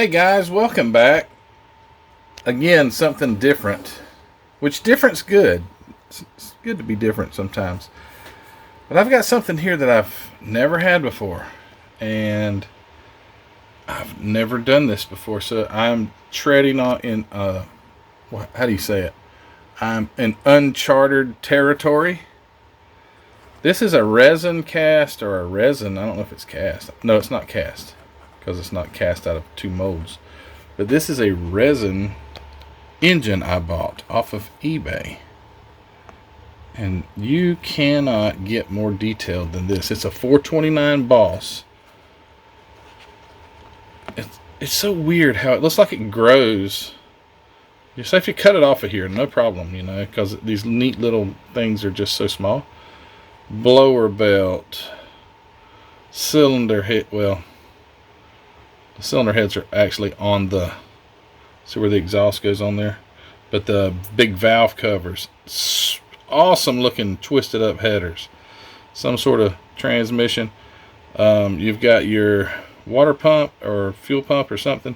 Hey guys, welcome back. Again, something different. Which different's good. It's good to be different sometimes. But I've got something here that I've never had before. And I've never done this before. So I'm treading on in, how do you say it? I'm in uncharted territory. This is a resin cast or a resin. I don't know if it's cast. No, it's not cast. Because it's not cast out of two molds. But this is a resin engine I bought off of eBay. And you cannot get more detailed than this. It's a 429 Boss. It's so weird how it looks like it grows. You say if you cut it off of here, no problem, you know, because these neat little things are just so small. Blower belt. Cylinder head, well, the cylinder heads are actually on the, see where the exhaust goes on there? But the big valve covers, awesome looking twisted up headers. Some sort of transmission. You've got your water pump or fuel pump or something.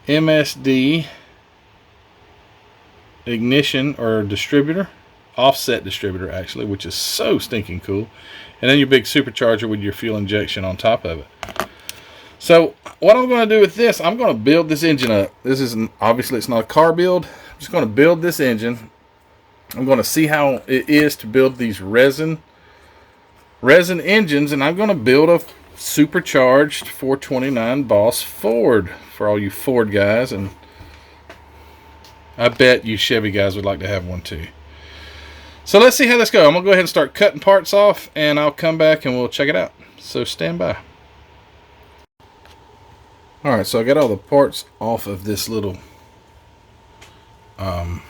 MSD ignition or distributor. Offset distributor actually, which is so stinking cool. And then your big supercharger with your fuel injection on top of it. So what I'm going to do with this, I'm going to build this engine up. This isn't, obviously it's not a car build. I'm just going to build this engine. I'm going to see how it is to build these resin engines, and I'm going to build a supercharged 429 Boss Ford for all you Ford guys, and I bet you Chevy guys would like to have one too. So let's see how this goes. I'm going to go ahead and start cutting parts off, and I'll come back and we'll check it out. So stand by. Alright, so I got all the parts off of this little I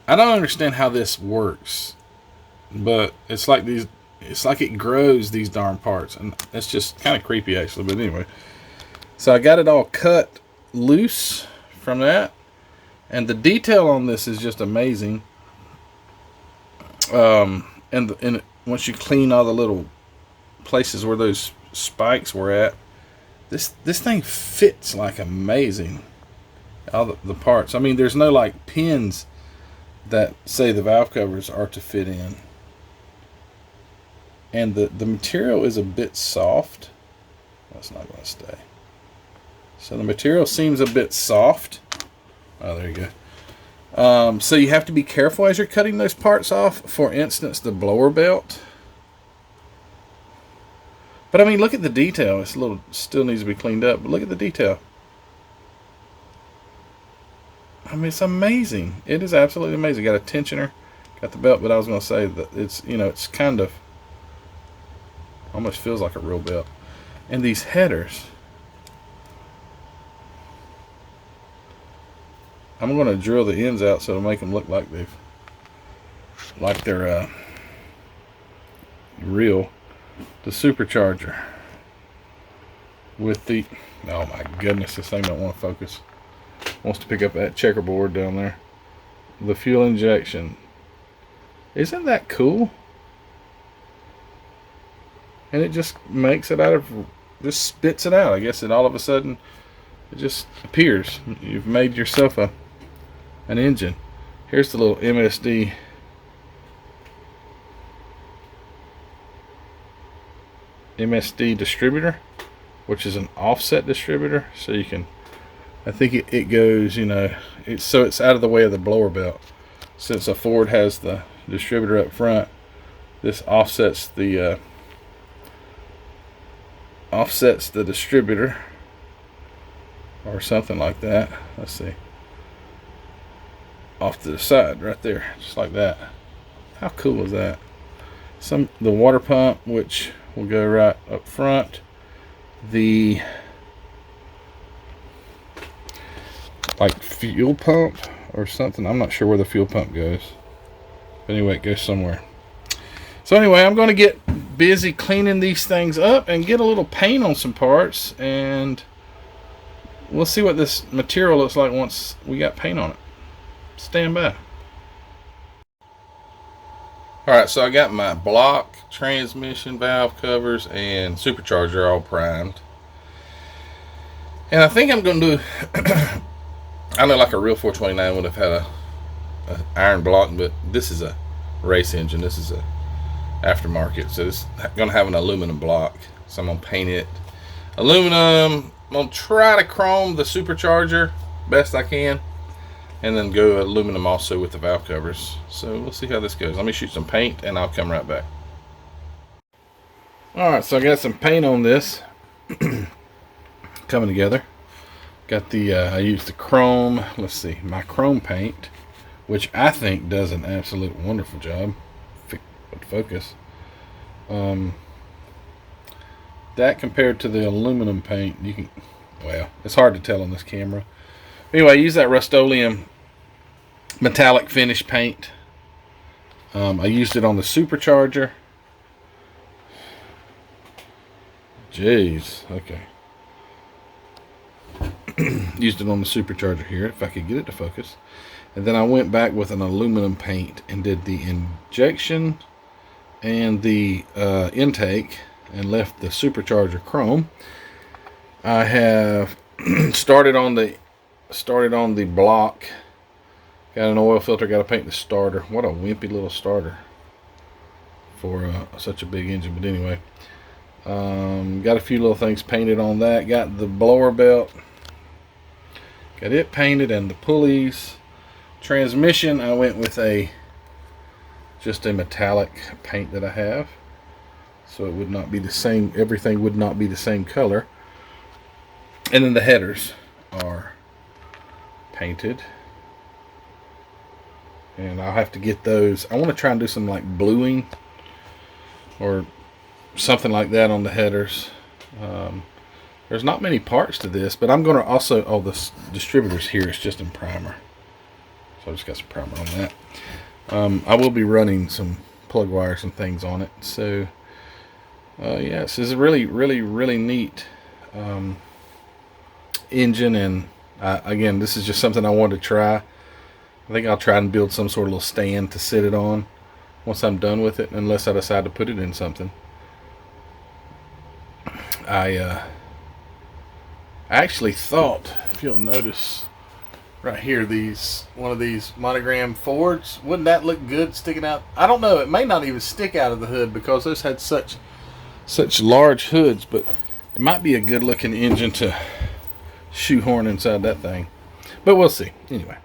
don't understand how this works, but it's like it grows these darn parts, and it's just kind of creepy actually. But anyway, so I got it all cut loose from that, and the detail on this is just amazing. And once you clean all the little places where those spikes were at, this thing fits like amazing. All the parts, I mean, there's no like pins that say the valve covers are to fit in, and the material is a bit soft. That's not going to stay. So the material seems a bit soft. Oh, there you go. So you have to be careful as you're cutting those parts off. For instance, the blower belt. But I mean, look at the detail. It's a little, still needs to be cleaned up, but look at the detail. I mean, it's amazing. It is absolutely amazing. Got a tensioner, got the belt, but I was going to say that it's, you know, it's kind of, almost feels like a real belt. And these headers, I'm going to drill the ends out so it'll make them look like they're real. The supercharger with the, oh my goodness, this thing don't want to focus. Wants to pick up that checkerboard down there. The fuel injection. Isn't that cool? And it just makes it out of, just spits it out. I guess it all of a sudden, it just appears. You've made yourself an engine. Here's the little MSD distributor, which is an offset distributor, so you can, I think it goes, you know, it's out of the way of the blower belt. Since a Ford has the distributor up front, this offsets the distributor or something like that. Let's see, off to the side right there, just like that. How cool is that? The water pump, which will go right up front. The like fuel pump or something. I'm not sure where the fuel pump goes. But anyway, it goes somewhere. So anyway, I'm going to get busy cleaning these things up and get a little paint on some parts, and we'll see what this material looks like once we got paint on it. Stand by. Alright, so I got my block, transmission valve covers, and supercharger all primed. And I think I'm going to do, I know like a real 429 would have had a iron block, but this is a race engine. This is a aftermarket, so it's going to have an aluminum block. So I'm going to paint it aluminum. I'm going to try to chrome the supercharger best I can, and then go aluminum also with the valve covers. So we'll see how this goes. Let me shoot some paint and I'll come right back. Alright, so I got some paint on this coming together. Got the I used the chrome, let's see, my chrome paint, which I think does an absolute wonderful job. Focus. That compared to the aluminum paint, you can, well, it's hard to tell on this camera. Anyway, I use that Rust-Oleum metallic finish paint. I used it on the supercharger. Jeez, okay. Used it on the supercharger here, if I could get it to focus. And then I went back with an aluminum paint and did the injection and the intake and left the supercharger chrome. I have started on the block. Got an oil filter, got to paint the starter. What a wimpy little starter for such a big engine, but anyway. Got a few little things painted on that. Got the blower belt, got it painted, and the pulleys. Transmission, I went with just a metallic paint that I have, so it would not be the same, everything would not be the same color. And then the headers are painted, and I'll have to get those. I want to try and do some like bluing or something like that on the headers. There's not many parts to this, but I'm going to also, oh, the distributors here is just in primer, so I just got some primer on that. I will be running some plug wires and things on it. So yeah, this is a really neat engine, and again, this is just something I wanted to try. I think I'll try and build some sort of little stand to sit it on once I'm done with it, unless I decide to put it in something. I actually thought, if you'll notice right here, one of these monogram Fords, wouldn't that look good sticking out? I don't know, it may not even stick out of the hood because those had such large hoods, but it might be a good looking engine to shoehorn inside that thing, but we'll see. Anyway,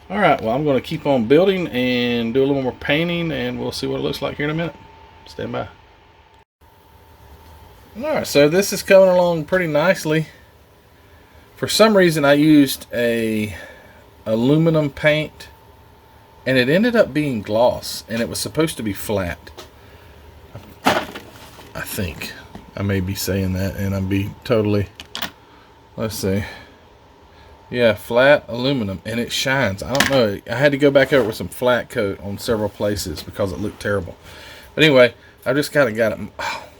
all right, well, I'm going to keep on building and do a little more painting, and we'll see what it looks like here in a minute. Stand by. Alright, so this is coming along pretty nicely. For some reason I used a aluminum paint, and it ended up being gloss, and it was supposed to be flat. I think I may be saying that, and I'd be totally, let's see, yeah, flat aluminum, and it shines. I don't know, I had to go back over with some flat coat on several places because it looked terrible. But anyway, I just kind of got it,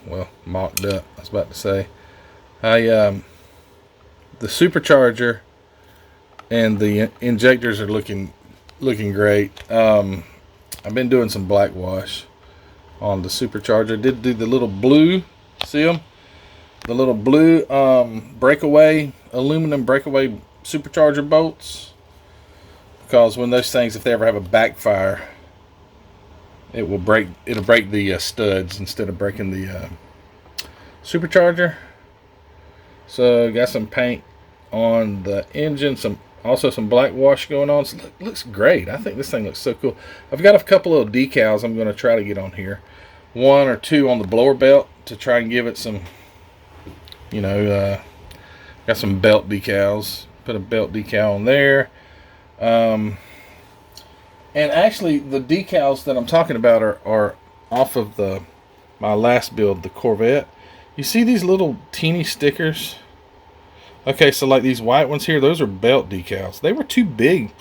well, mocked up, I was about to say. The supercharger and the injectors are looking great. I've been doing some black wash on the supercharger. Did do the little blue, see them? The little blue breakaway, aluminum breakaway supercharger bolts. Because when those things, if they ever have a backfire, it'll break the studs instead of breaking the supercharger. So got some paint on the engine, also some black wash going on. So it looks great. I think this thing looks so cool. I've got a couple of decals I'm going to try to get on here, 1 or 2 on the blower belt to try and give it some, got some belt decals. Put a belt decal on there. And actually, the decals that I'm talking about are off of my last build, the Corvette. You see these little teeny stickers? Okay, so like these white ones here, those are belt decals. They were too big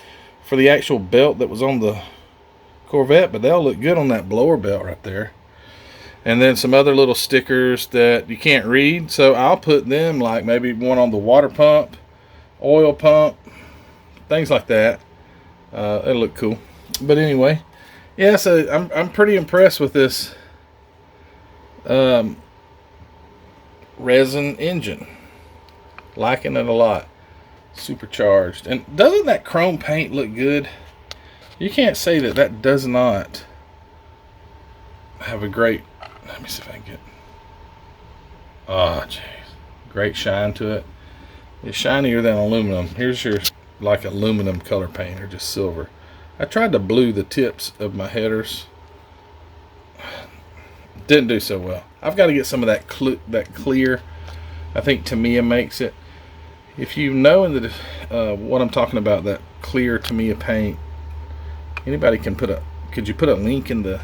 for the actual belt that was on the Corvette, but they'll look good on that blower belt right there. And then some other little stickers that you can't read, so I'll put them, like maybe one on the water pump, oil pump, things like that. It'll look cool. But anyway, yeah, so I'm pretty impressed with this Resin engine. Liking it a lot. Supercharged. And doesn't that chrome paint look good? You can't say that that does not have a great, let me see if I can get, oh jeez, great shine to it. It's shinier than aluminum. Here's your like aluminum color paint, or just silver. I tried to blue the tips of my headers. Didn't do so well. I've got to get some of that clear. I think Tamiya makes it. If you know in the what I'm talking about, that clear Tamiya paint, anybody can could you put a link in the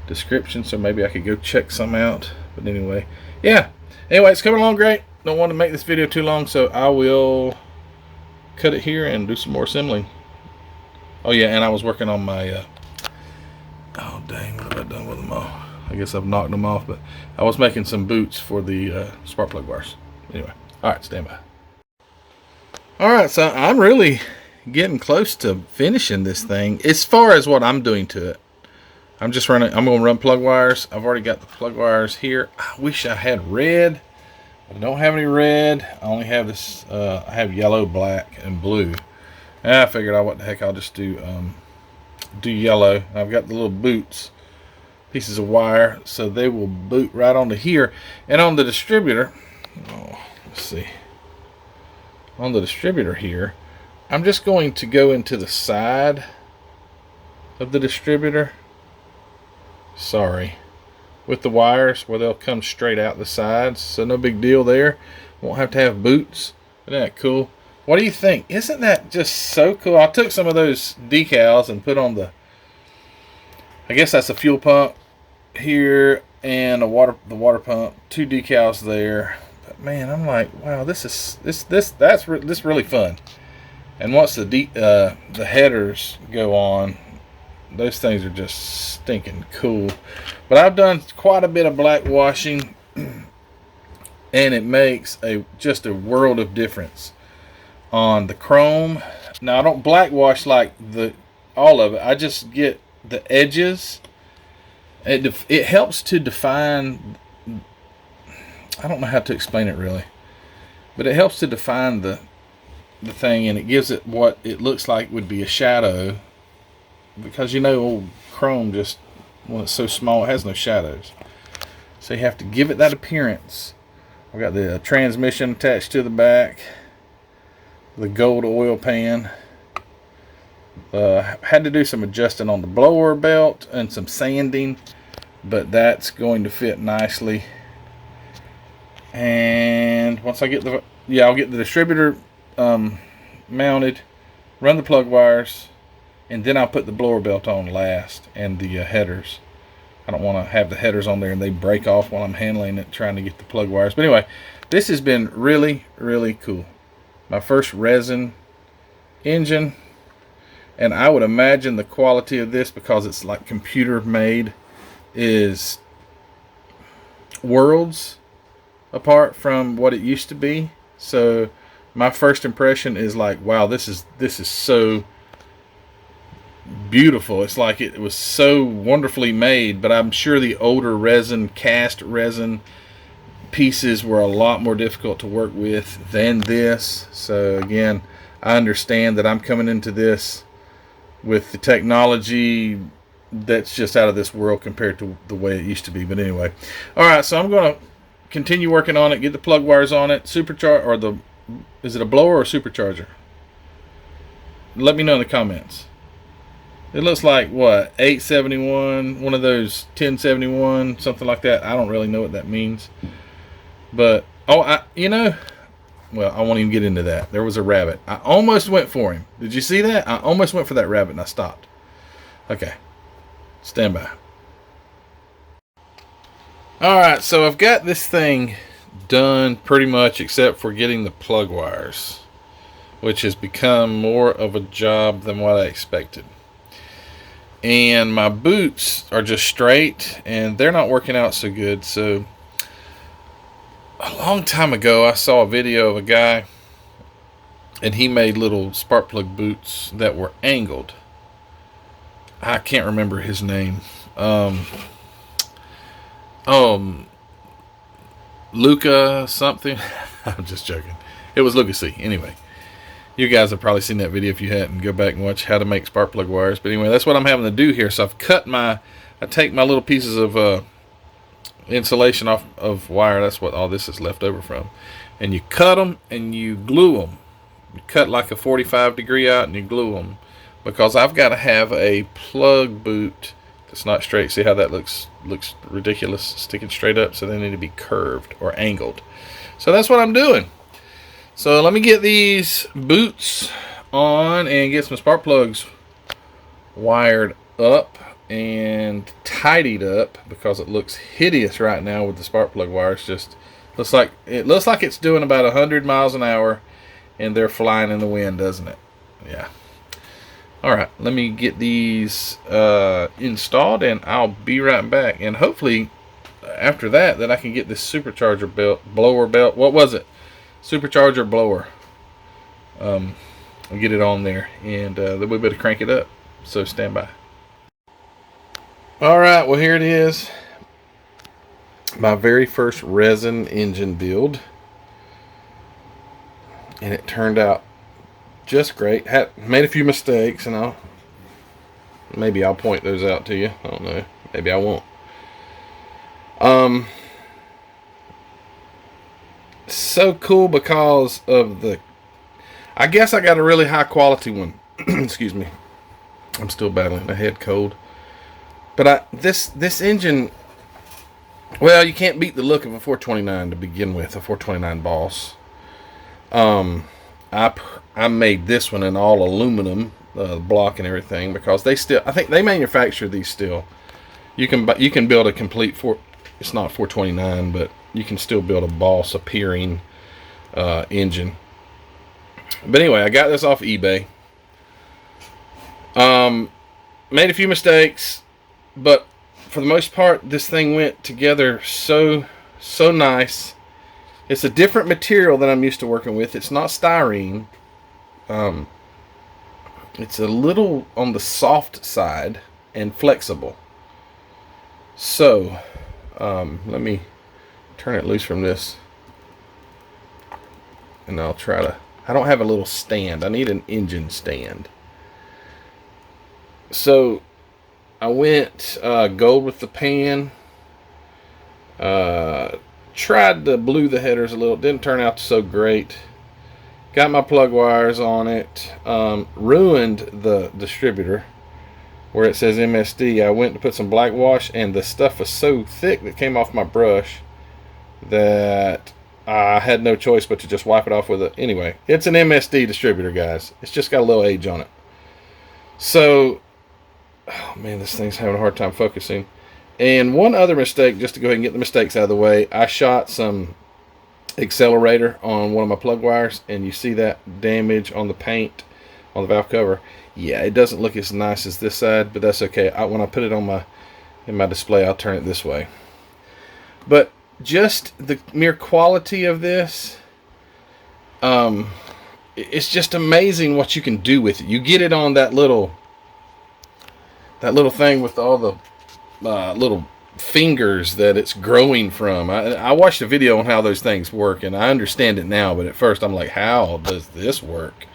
description so maybe I could go check some out? But anyway, yeah. Anyway, it's coming along great. Don't want to make this video too long, so I will cut it here and do some more assembling. Oh yeah, and I was working on my oh dang, what have I done with them all? I guess I've knocked them off, but I was making some boots for the spark plug wires. Anyway, all right, stand by. All right, so I'm really getting close to finishing this thing as far as what I'm doing to it. I'm going to run plug wires. I've already got the plug wires here. I wish I had red. I don't have any red. I only have this, I have yellow, black, and blue. And I figured out what the heck, I'll just do yellow. I've got the little boots, pieces of wire, so they will boot right onto here. And on the distributor, oh, let's see. On the distributor here, I'm just going to go into the side of the distributor. Sorry. With the wires where they'll come straight out the sides, so no big deal there. Won't have to have boots. Isn't that cool? What do you think? Isn't that just so cool? I took some of those decals and put on the, I guess that's a fuel pump here and the water pump. 2 decals there. But man, I'm like, wow, this really fun. And once the headers go on, those things are just stinking cool. But I've done quite a bit of black washing, and it makes just a world of difference on the chrome. Now I don't black wash like all of it. I just get the edges. It helps to define. I don't know how to explain it really, but it helps to define the thing, and it gives it what it looks like would be a shadow. Because old chrome, just when it's so small, it has no shadows. So you have to give it that appearance. I've got the transmission attached to the back, the gold oil pan. Had to do some adjusting on the blower belt and some sanding, but that's going to fit nicely. And once I get I'll get the distributor mounted, run the plug wires, and then I'll put the blower belt on last, and the headers. I don't want to have the headers on there and they break off while I'm handling it, trying to get the plug wires. But anyway, this has been really, really cool. My first resin engine, and I would imagine the quality of this, because it's like computer made, is worlds apart from what it used to be. So my first impression is like, wow, this is so beautiful. It's like it was so wonderfully made, but I'm sure the older cast resin pieces were a lot more difficult to work with than this. So again, I understand that I'm coming into this with the technology that's just out of this world compared to the way it used to be. But anyway, all right, so I'm going to continue working on it, get the plug wires on it, supercharge, or is it a blower or a supercharger? Let me know in the comments. It looks like, what, 871, one of those 1071, something like that. I don't really know what that means. But, well, I won't even get into that. There was a rabbit. I almost went for him. Did you see that? I almost went for that rabbit and I stopped. Okay. Stand by. Alright, so I've got this thing done pretty much, except for getting the plug wires, which has become more of a job than what I expected. And my boots are just straight, and they're not working out so good. So a long time ago, I saw a video of a guy, and he made little spark plug boots that were angled. I can't remember his name. Luca something. I'm just joking. It was Lucasy. Anyway, you guys have probably seen that video. If you hadn't, go back and watch how to make spark plug wires. But anyway, that's what I'm having to do here. So I take my little pieces of insulation off of wire. That's what all this is left over from. And you cut them and you glue them. You cut like a 45 degree out and you glue them, because I've got to have a plug boot that's not straight. See how that looks ridiculous sticking straight up? So they need to be curved or angled. So that's what I'm doing. So let me get these boots on and get some spark plugs wired up and tidied up, because it looks hideous right now with the spark plug wires. Just looks like it's doing about 100 miles an hour and they're flying in the wind, doesn't it? Yeah. All right, let me get these installed and I'll be right back. And hopefully after that I can get this supercharger blower belt. What was it? Supercharger blower. I'll get it on there, and then we better crank it up. So stand by. All right, well, here it is. My very first resin engine build, and it turned out just great. Made a few mistakes, and maybe I'll point those out to you. I don't know. Maybe I won't. So cool because of I guess I got a really high quality one. Excuse me. I'm still battling a head cold. But this engine, well, you can't beat the look of a 429 to begin with, a 429 Boss. I made this one in all aluminum, block and everything, because I think they manufacture these still. You can build a complete it's not 429, but you can still build a Boss appearing engine. But anyway, I got this off eBay. Made a few mistakes, but for the most part, this thing went together so nice. It's a different material than I'm used to working with. It's not styrene. It's a little on the soft side and flexible. So let me turn it loose from this, and I'll try to. I don't have a little stand. I need an engine stand. So I went gold with the pan. Tried to blue the headers a little. Didn't turn out so great. Got my plug wires on it. Ruined the distributor where it says MSD. I went to put some black wash, and the stuff was so thick that came off my brush that I had no choice but to just wipe it off with it. Anyway, it's an MSD distributor, guys. It's just got a little age on it. So, oh man, this thing's having a hard time focusing. And one other mistake, just to go ahead and get the mistakes out of the way, I shot some accelerator on one of my plug wires, and you see that damage on the paint on the valve cover. Yeah, it doesn't look as nice as this side, but that's okay. When I put it on in my display, I'll turn it this way. But just the mere quality of this, it's just amazing what you can do with it. You get it on that little thing with all the little fingers that it's growing from. I watched a video on how those things work, and I understand it now, but at first I'm like, how does this work?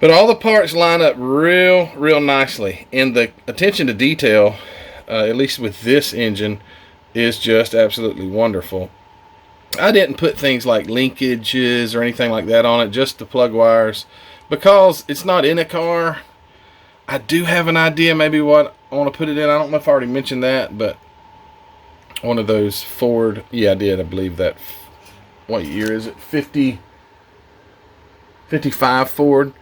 But all the parts line up real nicely, and the attention to detail, at least with this engine, is just absolutely wonderful. I didn't put things like linkages or anything like that on it, just the plug wires, because it's not in a car. I do have an idea maybe what I want to put it in. I don't know if I already mentioned that, but one of those Ford, yeah, I did, I believe that. What year is it? 55 Ford.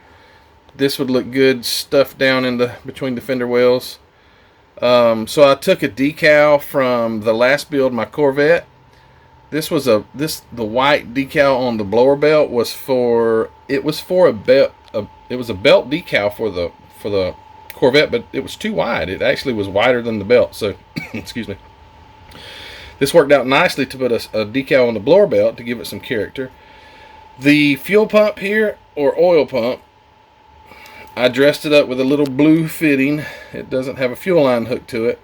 This would look good stuffed down in between the fender wells. So I took a decal from the last build, my Corvette. The white decal on the blower belt was for a belt. It was a belt decal for the Corvette, but it was too wide. It actually was wider than the belt. So, excuse me. This worked out nicely to put a decal on the blower belt to give it some character. The fuel pump here, or oil pump, I dressed it up with a little blue fitting. It doesn't have a fuel line hooked to it.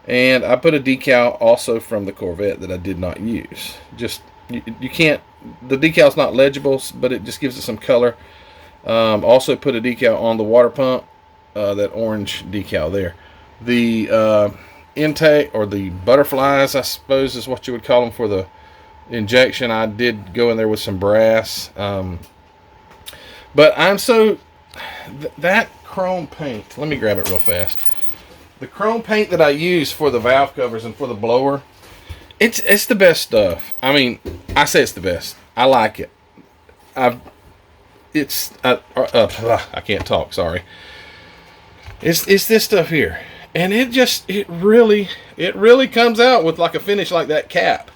And I put a decal also from the Corvette that I did not use. Just, you can't the decal's not legible, but it just gives it some color. Also put a decal on the water pump, that orange decal there. The intake, or the butterflies, I suppose is what you would call them, for the injection, I did go in there with some brass. But I'm so... that chrome paint, let me grab it real fast. The chrome paint that I use for the valve covers and for the blower, it's the best stuff. I mean, I say it's the best. I like it. I can't talk, sorry. It's this stuff here. And it really comes out with like a finish like that cap.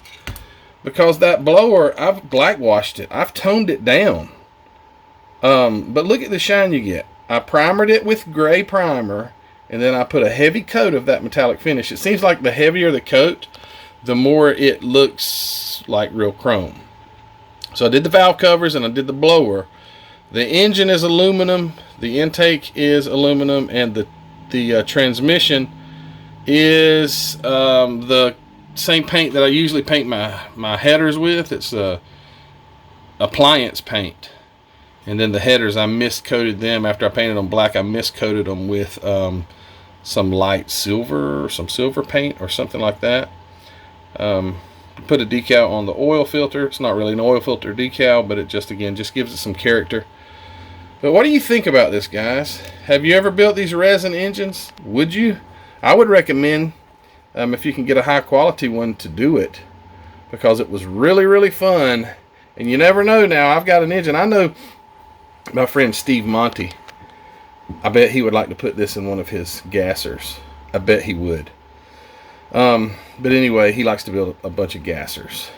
Because that blower, I've blackwashed it. I've toned it down. But look at the shine you get. I primered it with gray primer, and then I put a heavy coat of that metallic finish. It seems like the heavier the coat, the more it looks like real chrome. So I did the valve covers and I did the blower. The engine is aluminum, the intake is aluminum, and the transmission is the same paint that I usually paint my headers with. It's appliance paint. And then the headers, I miscoated them after I painted them black. I miscoated them with some light silver, or some silver paint or something like that. Put a decal on the oil filter. It's not really an oil filter decal, but it just gives it some character. But what do you think about this, guys? Have you ever built these resin engines? Would you? I would recommend, if you can get a high quality one, to do it, because it was really fun. And you never know. Now I've got an engine. I know my friend Steve Monty, I bet he would like to put this in one of his gassers. I bet he would. But anyway, he likes to build a bunch of gassers.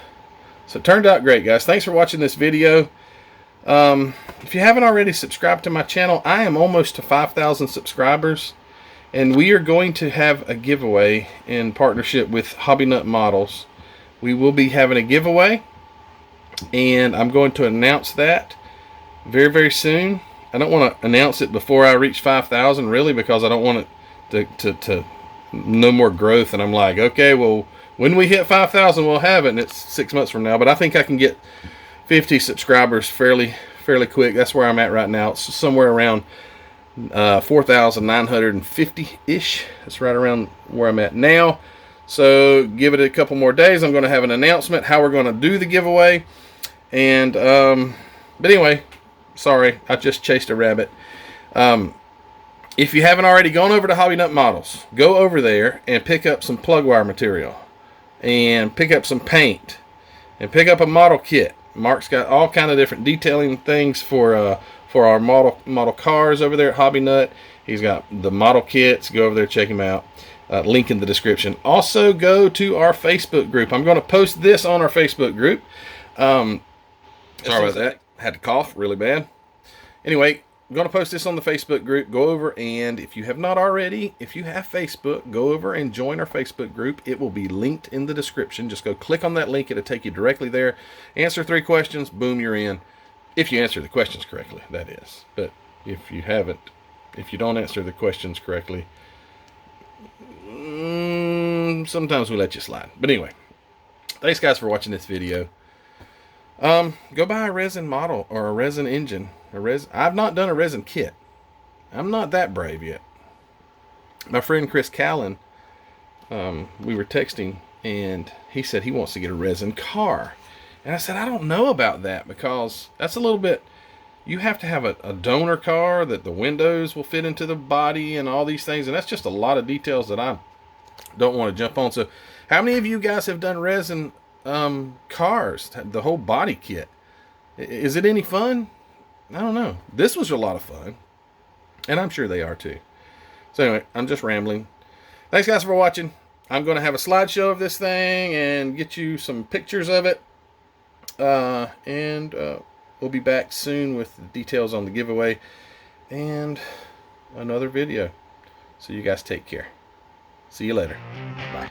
So it turned out great, guys. Thanks for watching this video. If you haven't already subscribed to my channel, I am almost to 5,000 subscribers. And we are going to have a giveaway in partnership with Hobby Nut Models. We will be having a giveaway, and I'm going to announce that very soon. I don't want to announce it before I reach 5,000, really, because I don't want it to no more growth. And I'm like, okay, well, when we hit 5,000, we'll have it, and it's 6 months from now. But I think I can get 50 subscribers fairly quick. That's where I'm at right now. It's somewhere around 4,950-ish. That's right around where I'm at now. So give it a couple more days. I'm going to have an announcement how we're going to do the giveaway. And but anyway, sorry, I just chased a rabbit. If you haven't already gone over to Hobby Nut Models, go over there and pick up some plug wire material, and pick up some paint, and pick up a model kit. Mark's got all kind of different detailing things for our model cars over there at Hobby Nut. He's got the model kits. Go over there, check him out. Link in the description. Also, go to our Facebook group. I'm going to post this on our Facebook group. Sorry about that. Had to cough really bad. Anyway, I'm going to post this on the Facebook group. Go over, and if you have not already, if you have Facebook, go over and join our Facebook group. It will be linked in the description. Just go click on that link. It'll take you directly there. Answer 3 questions. Boom, you're in. If you answer the questions correctly, that is. But if you don't answer the questions correctly, sometimes we let you slide. But anyway, thanks, guys, for watching this video. Go buy a resin model or a resin engine. I've not done a resin kit. I'm not that brave yet. My friend Chris Callan, we were texting, and he said he wants to get a resin car. And I said, I don't know about that, because that's a little bit, you have to have a donor car that the windows will fit into the body and all these things. And that's just a lot of details that I don't want to jump on. So how many of you guys have done resin cars, the whole body kit? Is it any fun? I don't know. This was a lot of fun, and I'm sure they are too. So anyway, I'm just rambling. Thanks, guys, for watching. I'm going to have a slideshow of this thing and get you some pictures of it. And we'll be back soon with the details on the giveaway and another video. So you guys take care. See you later. Bye.